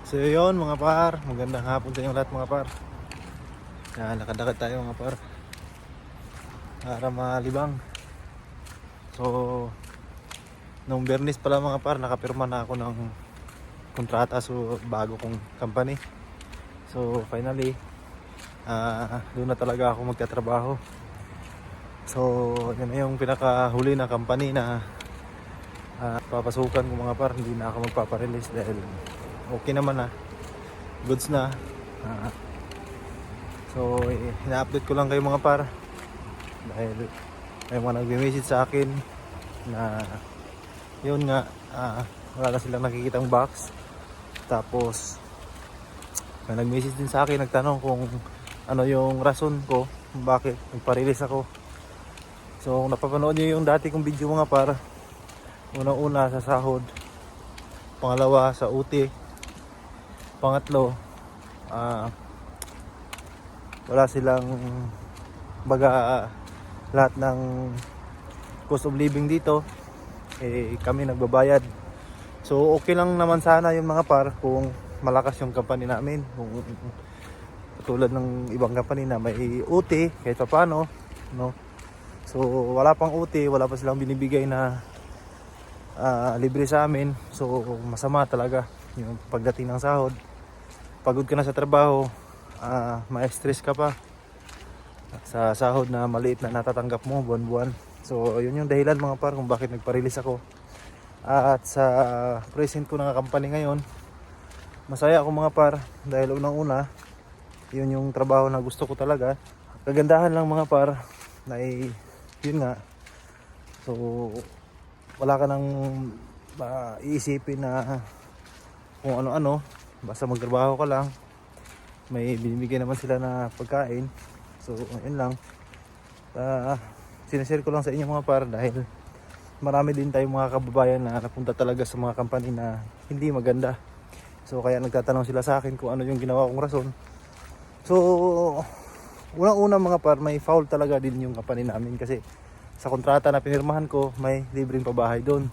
So yun mga par, magandang hapon sa inyo lahat mga par. Lakad-lakad tayo mga par para malibang. So nung Biyernes pala mga par, nakapirma na ako ng kontrata sa bago kong company. So finally doon na talaga ako magtatrabaho. So yun na yung pinakahuli na company na papasukan ko mga par. Hindi na ako magpaparelease dahil okay naman na, goods na. So ina-update ko lang kayo mga par dahil may mga nagme-message sa akin na yun nga, wala na silang nakikitang box. Tapos may nag-message din sa akin, nagtanong kung ano yung rason ko kung bakit nagpa-release ako. So kung napapanood nyo yung dati kong video mga par, unang-una sa sahod, pangalawa sa UT, pangatlo wala silang baga lahat ng cost of living dito kami nagbabayad. So okay lang naman sana yung mga par kung malakas yung company namin, kung katulad ng ibang company na may UT kahit pa paano, no? So wala pang UT, wala pa silang binibigay na libre sa amin. So masama talaga yung pagdating ng sahod. Pagod ka na sa trabaho, ma-stress ka pa sa sahod na maliit na natatanggap mo buwan-buwan. So yun yung dahilan mga par kung bakit nagpa-release ako. At sa present ko ng company ngayon, masaya ako mga par dahil unang-una yun yung trabaho na gusto ko talaga. Kagandahan lang mga par na yun nga, so wala ka nang iisipin na kung ano-ano, basta magtrabaho ka lang, may binibigay naman sila na pagkain. So yun lang, sinashare ko lang sa inyo mga par dahil marami din tayong mga kababayan na napunta talaga sa mga company na hindi maganda. So kaya nagtatanong sila sa akin kung ano yung ginawa kong rason. So unang-una mga par, may foul talaga din yung company namin kasi sa kontrata na pinirmahan ko may libreng pabahay doon.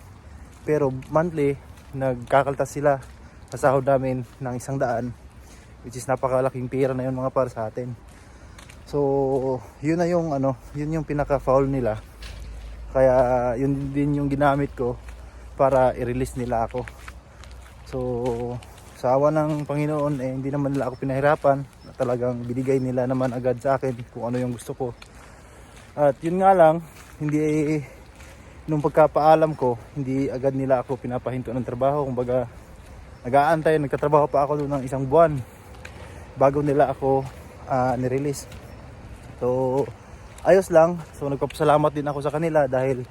Pero monthly nagkakaltas sila sa sahod namin ng 100, which is napakalaking pera na yun mga par sa atin. So yun na yung yun yung pinaka-foul nila. Kaya yun din yung ginamit ko para i-release nila ako. So sa awa ng Panginoon hindi naman nila ako pinahirapan. Talagang binigay nila naman agad sa akin kung ano yung gusto ko. At yun nga lang, hindi nung pagkapaalam ko, hindi agad nila ako pinapahinto ng trabaho. Kumbaga nag-aantay, nagtatrabaho pa ako doon ng 1 buwan bago nila ako nirelease. So ayos lang. So nagpapasalamat din ako sa kanila dahil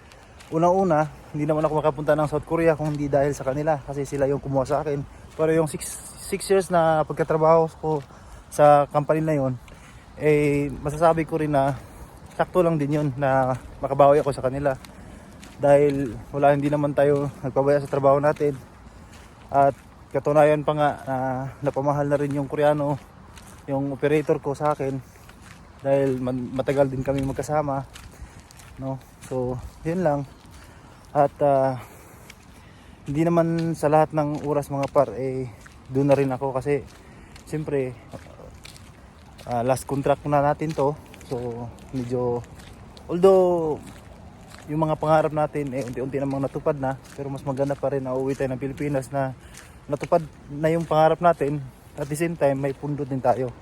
unang-una hindi naman ako makapunta ng South Korea kung hindi dahil sa kanila, kasi sila yung kumuha sa akin. Pero yung 6 years na pagkatrabaho ko sa company na yon, masasabi ko rin na sakto lang din yun na makabawi ako sa kanila dahil hindi naman tayo nagpabaya sa trabaho natin. At katunayan pa nga napamahal na rin yung Koreano, yung operator ko sa akin, dahil matagal din kami magkasama, no? So yun lang. At hindi naman sa lahat ng oras mga par doon na rin ako kasi siyempre last contract na natin to. So medyo, although yung mga pangarap natin unti-unti namang natupad na, pero mas maganda pa rin na uuwi tayo ng Pilipinas na natupad na yung pangarap natin. At the same time may pundot din tayo.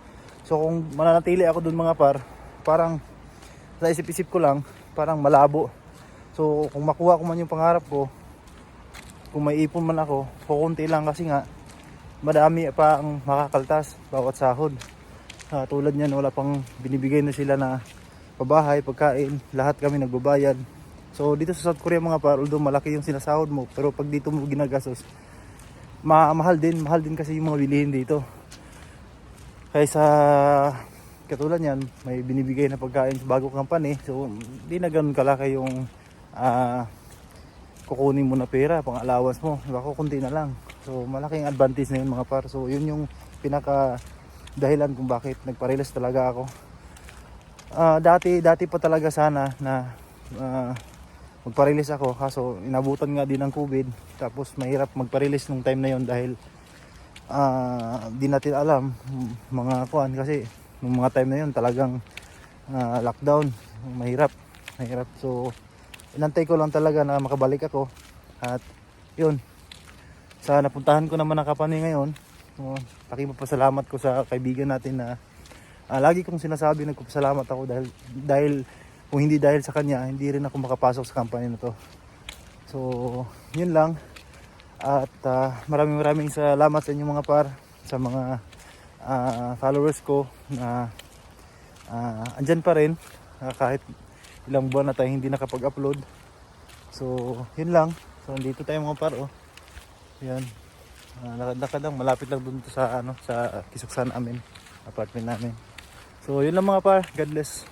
So kung mananatili ako dun mga par, parang sa isip-isip ko lang parang malabo. So kung makuha ko man yung pangarap ko, kung may ipon man ako, kukunti lang kasi nga madami pa ang makakaltas bawat sahod. Tulad niyan, wala pang binibigay na sila na pabahay, pagkain, lahat kami nagbabayad. So dito sa South Korea mga par, although malaki yung sinasahod mo, pero pag dito mo ginagastos, mahal din kasi yung mga bilihin dito. Kaysa katulad niyan, may binibigay na pagkain sa bagong company, so hindi na ganoon kalaki yung kukunin mo na pera pang allowance mo, baka kunti na lang. So malaking advantage na yun mga par. So yun yung pinaka dahilan kung bakit nagpa-release talaga ako. Dati pa talaga sana na magpa-release ako, kaso inabutan nga din ng COVID. Tapos mahirap magpa-release nung time na yon dahil di natin alam mga kuan kasi nung mga time na yun talagang lockdown, mahirap. So inantay ko lang talaga na makabalik ako at yun, sa napuntahan ko naman ang company ngayon. So, pakipagpasalamat ko sa kaibigan natin na lagi kong sinasabi, nagpapasalamat ako dahil kung hindi dahil sa kanya, hindi rin ako makapasok sa company na to. So yun lang. At maraming salamat sa inyo mga par, sa mga followers ko na andyan pa rin kahit ilang buwan na tayo hindi nakapag-upload. So yun lang. So dito tayo mga par, oh. Yan. Lakad-lakad lang, malapit lang dun sa sa kisuksan namin, apartment namin. So yun lang mga par, God bless.